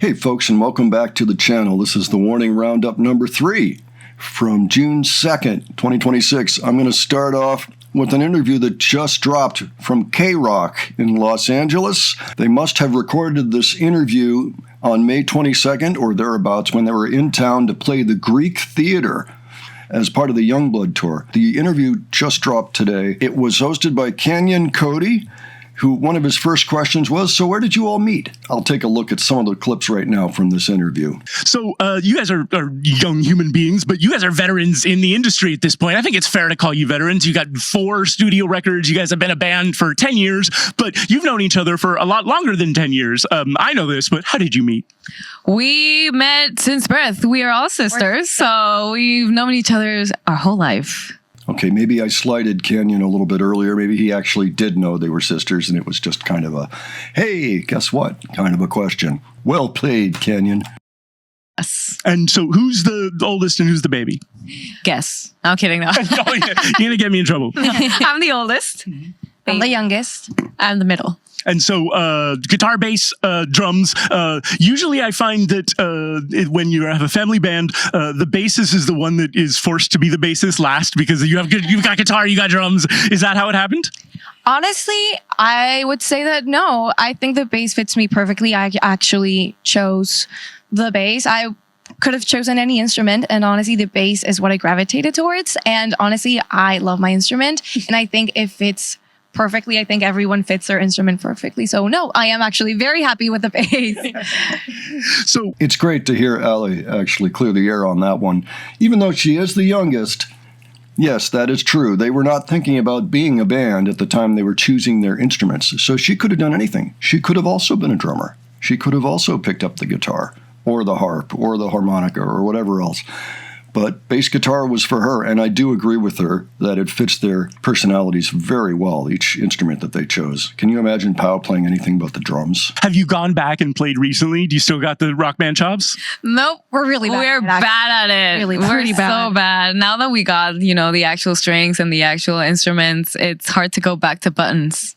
Hey folks, and welcome back to the channel. This is the Warning Roundup number 3 from June 2nd, 2026. I'm going to start off with an interview that just dropped from KROQ in Los Angeles. They must have recorded this interview on May 22nd or thereabouts when they were in town to play the Greek Theater as part of the Youngblood tour. The interview just dropped today. It was hosted by Canyon Cody, who one of his first questions was, so where did you all meet? I'll take a look at some of the clips right now from this interview. So you guys are young human beings, but you guys are veterans in the industry at this point. I think it's fair to call you veterans. You got 4 studio records. You guys have been a band for 10 years, but you've known each other for a lot longer than 10 years. I know this, but how did you meet? We met since birth. We are all sisters, so we've known each other our whole life. Okay, maybe I slighted Canyon a little bit earlier. Maybe he actually did know they were sisters, and it was just kind of a, hey, guess what? Kind of a question. Well played, Canyon. Yes. And so who's the oldest and who's the baby? Guess. I'm kidding, no. Oh, yeah. You're going to get me in trouble. I'm the oldest. I'm the youngest. I'm the middle. And so guitar, bass, drums. Usually I find that when you have a family band, the bassist is the one that is forced to be the bassist last because you've got guitar, you got drums. Is that how it happened? Honestly, I would say that no. I think the bass fits me perfectly. I actually chose the bass. I could have chosen any instrument, and honestly, the bass is what I gravitated towards. And honestly, I love my instrument, and I think it fits perfectly. I think everyone fits their instrument perfectly. So no, I am actually very happy with the bass. So it's great to hear Allie actually clear the air on that one. Even though she is the youngest, yes, that is true. They were not thinking about being a band at the time they were choosing their instruments. So she could have done anything. She could have also been a drummer. She could have also picked up the guitar or the harp or the harmonica or whatever else. But bass guitar was for her, and I do agree with her that it fits their personalities very well, each instrument that they chose. Can you imagine Pau playing anything but the drums? Have you gone back and played recently? Do you still got the rock band chops? Nope. We're really bad. We're bad at it. Really We're pretty bad. so bad. Now that we got, the actual strings and the actual instruments, it's hard to go back to buttons.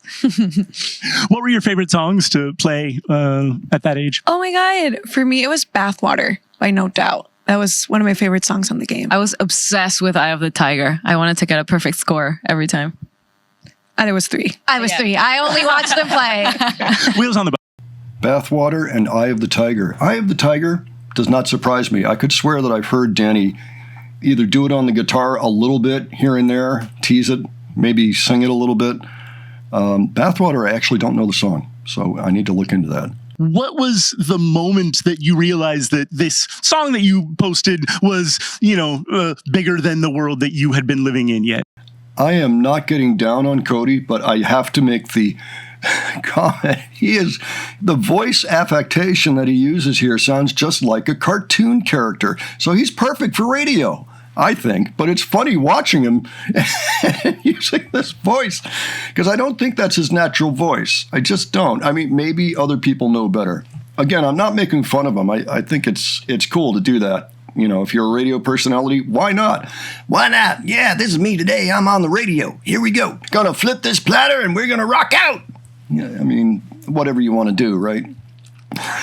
What were your favorite songs to play at that age? Oh my God. For me, it was Bathwater by No Doubt. That was one of my favorite songs on the game. I was obsessed with Eye of the Tiger. I wanted to get a perfect score every time. And it was 3. I was 3. I only watched them play. Wheels on the Bathwater and Eye of the Tiger. Eye of the Tiger does not surprise me. I could swear that I've heard Danny either do it on the guitar a little bit here and there, tease it, maybe sing it a little bit. Bathwater, I actually don't know the song, so I need to look into that. What was the moment that you realized that this song that you posted was, bigger than the world that you had been living in yet? I am not getting down on Cody, but I have to make the comment. The voice affectation that he uses here sounds just like a cartoon character. So he's perfect for radio, I think. But it's funny watching him using this voice because I don't think that's his natural voice. I just don't. I mean, maybe other people know better. Again, I'm not making fun of him. I think it's cool to do that. If you're a radio personality, why not? Why not? Yeah, this is me today. I'm on the radio. Here we go. Gonna flip this platter and we're gonna rock out. Yeah, I mean, whatever you want to do, right?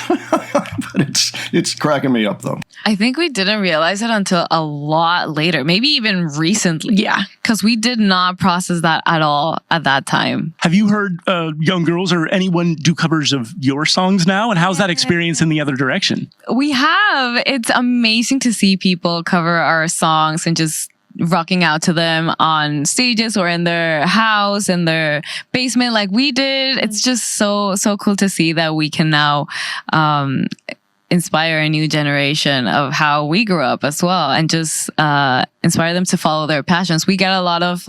But it's cracking me up, though. I think we didn't realize it until a lot later, maybe even recently. Yeah. Because we did not process that at all at that time. Have you heard young girls or anyone do covers of your songs now? And how's that experience in the other direction? We have. It's amazing to see people cover our songs and just rocking out to them on stages or in their house, in their basement like we did. It's just so cool to see that we can now inspire a new generation of how we grew up as well, and just inspire them to follow their passions. We get a lot of,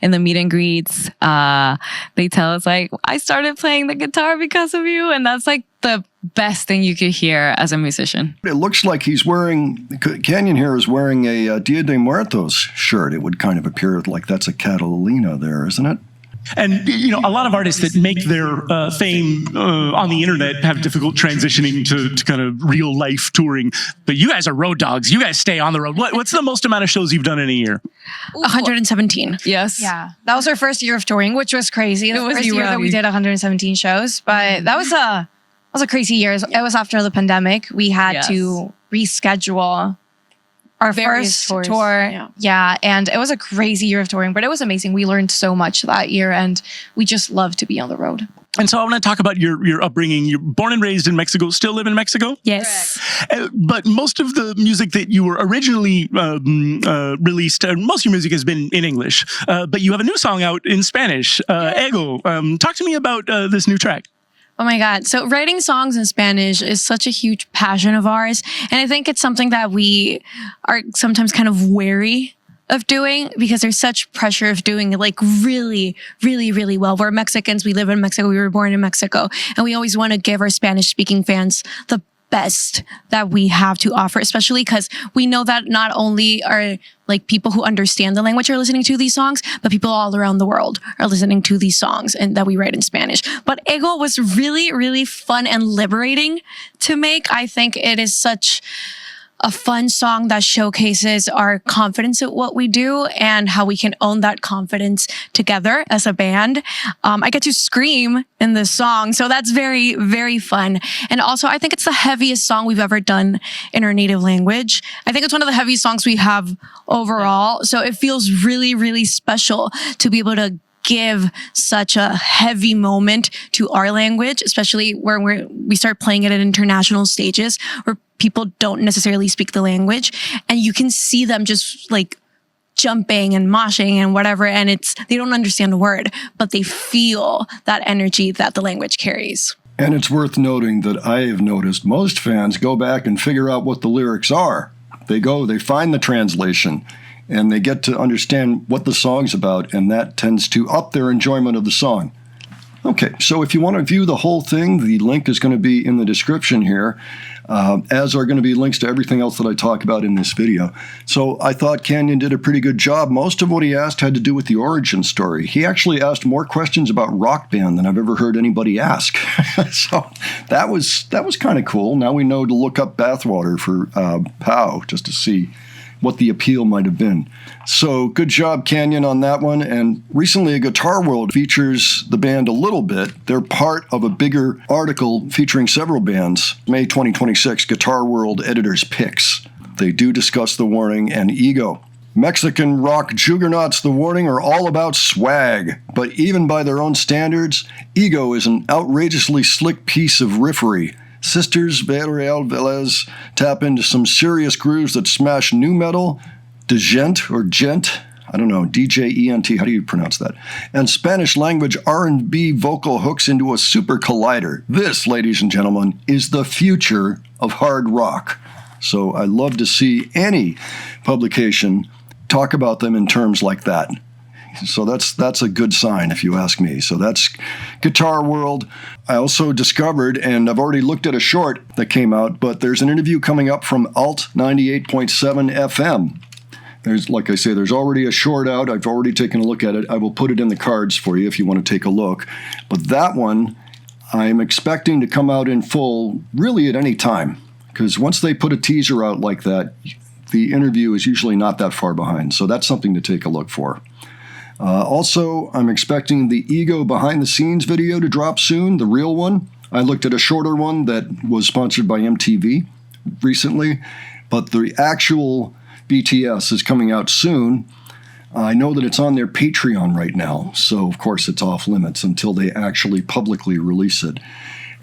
in the meet and greets, they tell us I started playing the guitar because of you, and that's the best thing you could hear as a musician. It looks like Canyon here is wearing a Dia de Muertos shirt. It would kind of appear like that's a Catalina there, isn't it? And, a lot of artists that make their fame on the internet have difficult transitioning to kind of real life touring. But you guys are road dogs. You guys stay on the road. What's the most amount of shows you've done in a year? 117. Yes. Yeah. That was our first year of touring, which was crazy. It was the first year that we did 117 shows. But that was was a crazy year. It was after the pandemic. We had Yes. to reschedule our Various first tours. tour. Yeah. And it was a crazy year of touring, but it was amazing. We learned so much that year, and we just love to be on the road. And so I want to talk about your upbringing. You're born and raised in Mexico, still live in Mexico? Yes. But most of the music that you were originally released, most of your music has been in English. But you have a new song out in Spanish, Ego. Talk to me about this new track. Oh my God. So writing songs in Spanish is such a huge passion of ours. And I think it's something that we are sometimes kind of wary of doing because there's such pressure of doing it like really, really, really well. We're Mexicans. We live in Mexico. We were born in Mexico. And we always want to give our Spanish speaking fans the best that we have to offer, especially because we know that not only are like people who understand the language are listening to these songs, but people all around the world are listening to these songs and that we write in Spanish. But Ego was really, really fun and liberating to make. I think it is such a fun song that showcases our confidence at what we do and how we can own that confidence together as a band. I get to scream in this song, so that's very, very fun. And also, I think it's the heaviest song we've ever done in our native language. I think it's one of the heaviest songs we have overall. So it feels really, really special to be able to give such a heavy moment to our language, especially where we start playing it at international stages where people don't necessarily speak the language, and you can see them just like jumping and moshing and whatever, and they don't understand a word, but they feel that energy that the language carries. And it's worth noting that I have noticed most fans go back and figure out what the lyrics are. They find the translation, and they get to understand what the song's about, and that tends to up their enjoyment of the song. Okay, so if you want to view the whole thing, the link is going to be in the description here, as are going to be links to everything else that I talk about in this video. So I thought Canyon did a pretty good job. Most of what he asked had to do with the origin story. He actually asked more questions about Rock Band than I've ever heard anybody ask. So that was kind of cool. Now we know to look up Bathwater for POW just to see what the appeal might have been. So good job, Canyon, on that one. And recently, Guitar World features the band a little bit. They're part of a bigger article featuring several bands. May 2026, Guitar World Editor's Picks. They do discuss The Warning and Ego. Mexican rock juggernauts The Warning are all about swag, but even by their own standards, Ego is an outrageously slick piece of riffery. Sisters Villarreal Velez tap into some serious grooves that smash nu metal, djent or gent, I don't know, D-J-E-N-T, how do you pronounce that? And Spanish language R&B vocal hooks into a super collider. This, ladies and gentlemen, is the future of hard rock. So I love to see any publication talk about them in terms like that. So that's a good sign, if you ask me. So that's Guitar World. I also discovered, and I've already looked at a short that came out, but there's an interview coming up from Alt 98.7 FM. There's, like I say, there's already a short out. I've already taken a look at it. I will put it in the cards for you if you want to take a look. But that one, I'm expecting to come out in full really at any time. Because once they put a teaser out like that, the interview is usually not that far behind. So that's something to take a look for. Also, I'm expecting the Ego behind-the-scenes video to drop soon, the real one. I looked at a shorter one that was sponsored by MTV recently, but the actual BTS is coming out soon. I know that it's on their Patreon right now, so of course it's off limits until they actually publicly release it.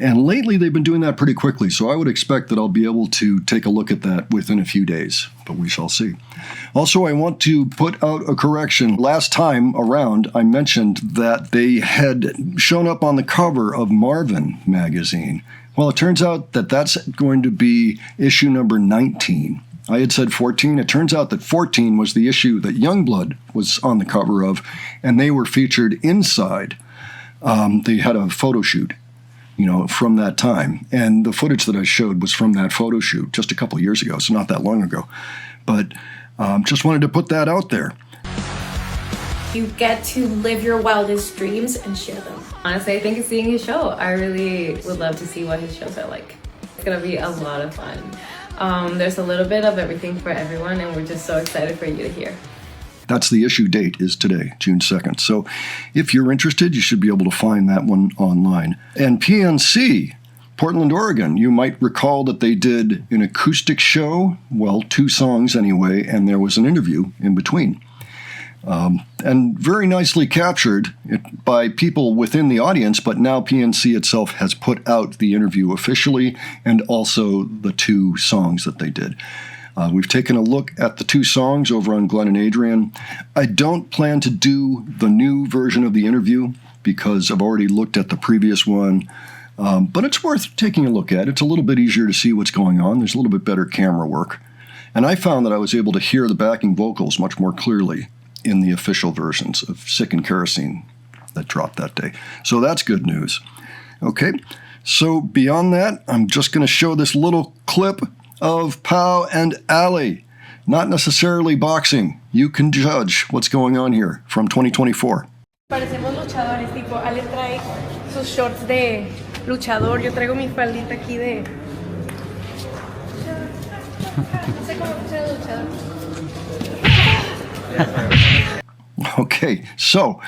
And lately they've been doing that pretty quickly, so I would expect that I'll be able to take a look at that within a few days, but we shall see. Also, I want to put out a correction. Last time around, I mentioned that they had shown up on the cover of Marvin magazine. Well, it turns out that that's going to be issue number 19. I had said 14. It turns out that 14 was the issue that Youngblood was on the cover of, and they were featured inside. They had a photo shoot, from that time. And the footage that I showed was from that photo shoot just a couple of years ago, so not that long ago. But just wanted to put that out there. You get to live your wildest dreams and share them. Honestly, I think seeing his show, I really would love to see what his shows are like. It's gonna be a lot of fun. There's a little bit of everything for everyone, and we're just so excited for you to hear. That's the issue date is today, June 2nd. So if you're interested, you should be able to find that one online. And PNC Portland, Oregon. You might recall that they did an acoustic show, well, 2 songs anyway, and there was an interview in between. And very nicely captured by people within the audience, but now PNC itself has put out the interview officially and also the 2 songs that they did. We've taken a look at the 2 songs over on Glenn and Adrian. I don't plan to do the new version of the interview because I've already looked at the previous one, but it's worth taking a look at. It's a little bit easier to see what's going on. There's a little bit better camera work. And I found that I was able to hear the backing vocals much more clearly in the official versions of Sick and Kerosene that dropped that day. So that's good news. Okay, so beyond that, I'm just going to show this little clip of Pau and Ali. Not necessarily boxing. You can judge what's going on here from 2024. Parecemos luchadores, tipo, Ale trae sus shorts de luchador, yo traigo mi faldita aquí de... No sé cómo luchar de luchador. Okay, so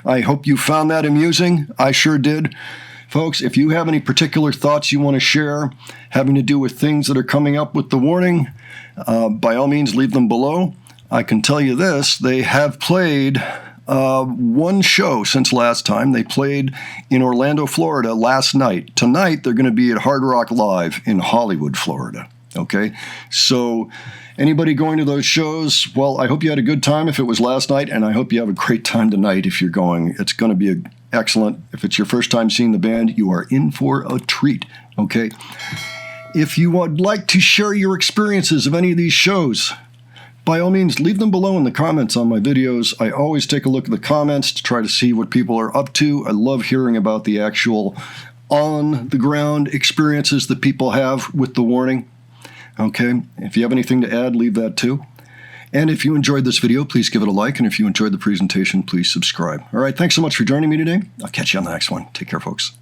I hope you found that amusing. I sure did. Folks, if you have any particular thoughts you want to share having to do with things that are coming up with the warning, by all means, leave them below. I can tell you this, they have played 1 show since last time. They played in Orlando, Florida last night. Tonight, they're going to be at Hard Rock Live in Hollywood, Florida. Okay, so anybody going to those shows, well, I hope you had a good time if it was last night, and I hope you have a great time tonight if you're going. It's going to be excellent. If it's your first time seeing the band, you are in for a treat, okay? If you would like to share your experiences of any of these shows, by all means, leave them below in the comments on my videos. I always take a look at the comments to try to see what people are up to. I love hearing about the actual on-the-ground experiences that people have with the warning. Okay, if you have anything to add, leave that too. And if you enjoyed this video, please give it a like. And if you enjoyed the presentation, please subscribe. All right, thanks so much for joining me today. I'll catch you on the next one. Take care, folks.